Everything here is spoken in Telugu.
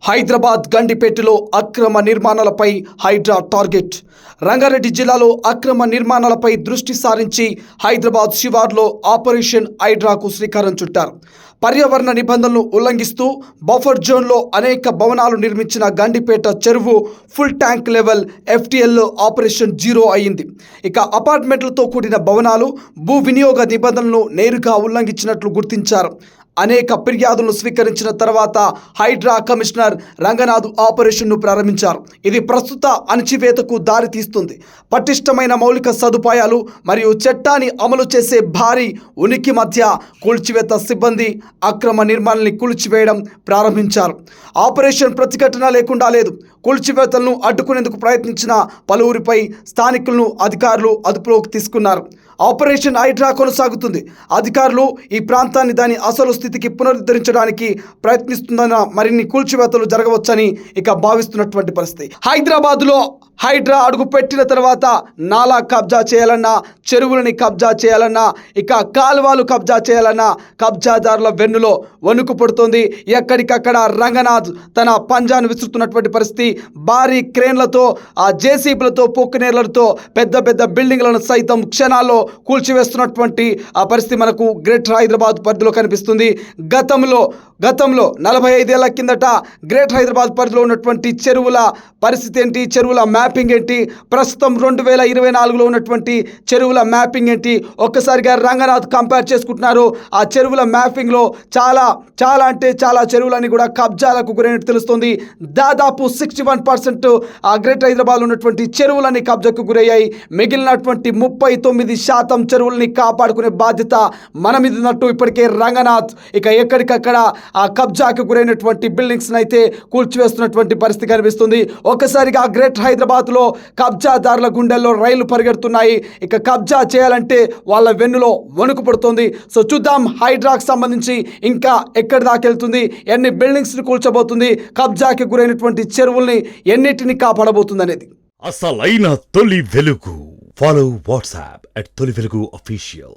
హైదరాబాద్ గండిపేటలో అక్రమ నిర్మాణాలపై హైడ్రా టార్గెట్. రంగారెడ్డి జిల్లాలో అక్రమ నిర్మాణాలపై దృష్టి సారించి హైదరాబాద్ శివార్లో ఆపరేషన్ హైడ్రాకు శ్రీకారం చుట్టారు. పర్యావరణ నిబంధనలను ఉల్లంఘిస్తూ బఫర్ జోన్లో అనేక భవనాలు నిర్మించిన గండిపేట చెరువు full tank level FTL operation zero అయింది. ఇక అపార్ట్మెంట్లతో కూడిన భవనాలు భూ వినియోగ నిబంధనలను నేరుగా ఉల్లంఘించినట్లు గుర్తించారు. అనేక ఫిర్యాదులను స్వీకరించిన తర్వాత హైడ్రా కమిషనర్ రంగనాథ్ ఆపరేషన్ను ప్రారంభించారు. ఇది ప్రస్తుత అణచివేతకు దారితీస్తుంది. పటిష్టమైన మౌలిక సదుపాయాలు మరియు చట్టాన్ని అమలు చేసే భారీ ఉనికి మధ్య కూల్చివేత సిబ్బంది అక్రమ నిర్మాణాన్ని కూల్చివేయడం ప్రారంభించారు. ఆపరేషన్ ప్రతిఘటన లేకుండా లేదు. కూల్చివేతలను అడ్డుకునేందుకు ప్రయత్నించిన పలువురిపై స్థానికులను అధికారులు అదుపులోకి తీసుకున్నారు. ఆపరేషన్ హైడ్రా కొనసాగుతుంది. అధికారులు ఈ ప్రాంతాన్ని దాని అసలు స్థితికి పునరుద్ధరించడానికి ప్రయత్నిస్తున్న మరిన్ని కూల్చివేతలు జరగవచ్చని ఇక భావిస్తున్నటువంటి పరిస్థితి. హైదరాబాద్లో హైడ్రా అడుగు పెట్టిన తర్వాత నాలా కబ్జా చేయాలన్నా, చెరువులని కబ్జా చేయాలన్నా, ఇక కాలువలు కబ్జా చేయాలన్నా కబ్జాదారుల వెన్నులో వణుకు పడుతోంది. ఎక్కడికక్కడ రంగనాథ్ తన పంజాను విసురుతున్నటువంటి పరిస్థితి. భారీ క్రేన్లతో, ఆ జేసీబీలతో, పొక్కునేర్లతో పెద్ద పెద్ద బిల్డింగ్లను సైతం క్షణాల్లో కూల్చివేస్తున్నటువంటి ఆ పరిస్థితి మనకు గ్రేటర్ హైదరాబాద్ పరిధిలో కనిపిస్తుంది. గతంలో 45 ఏళ్ల కిందట గ్రేటర్ హైదరాబాద్ పరిధిలో ఉన్నటువంటి చెరువుల పరిస్థితి ఏంటి, చెరువుల మ్యాపింగ్ ఏంటి, ప్రస్తుతం 2024లో ఉన్నటువంటి చెరువుల మ్యాపింగ్ ఏంటి, ఒక్కసారిగా రంగనాథ్ కంపేర్ చేసుకుంటున్నారు. ఆ చెరువుల మ్యాపింగ్లో చాలా చెరువులని కూడా కబ్జాలకు గురైనట్టు తెలుస్తుంది. దాదాపు 61% ఆ గ్రేటర్ హైదరాబాద్లో ఉన్నటువంటి చెరువులని కబ్జాకు గురయ్యాయి. మిగిలినటువంటి 39% చెరువులని కాపాడుకునే బాధ్యత మన మీద ఉన్నట్టు ఇప్పటికే రంగనాథ్ ఇక ఎక్కడికక్కడ ఆ కబ్జాకు గురైనటువంటి బిల్డింగ్స్ అయితే కూల్చివేస్తున్నటువంటి పరిస్థితి కనిపిస్తుంది. ఒక్కసారిగా గ్రేటర్ హైదరాబాద్లో కబ్జాదారుల గుండెల్లో రైళ్లు పరిగెడుతున్నాయి. ఇక కబ్జా చేయాలంటే వాళ్ళ వెన్నులో వణుకు పడుతుంది. సో చూద్దాం హైడ్రాకు సంబంధించి ఇంకా ఎక్కడి దాకా వెళ్తుంది, ఎన్ని బిల్డింగ్స్ని కూల్చబోతుంది, కబ్జాకి గురైనటువంటి చెరువుల్ని ఎన్నిటిని కాపాడబోతుంది అనేది. అసలైన తొలి వెలుగు. ఫాలో వాట్సాప్ @తొలి వెలుగు అఫీషియల్.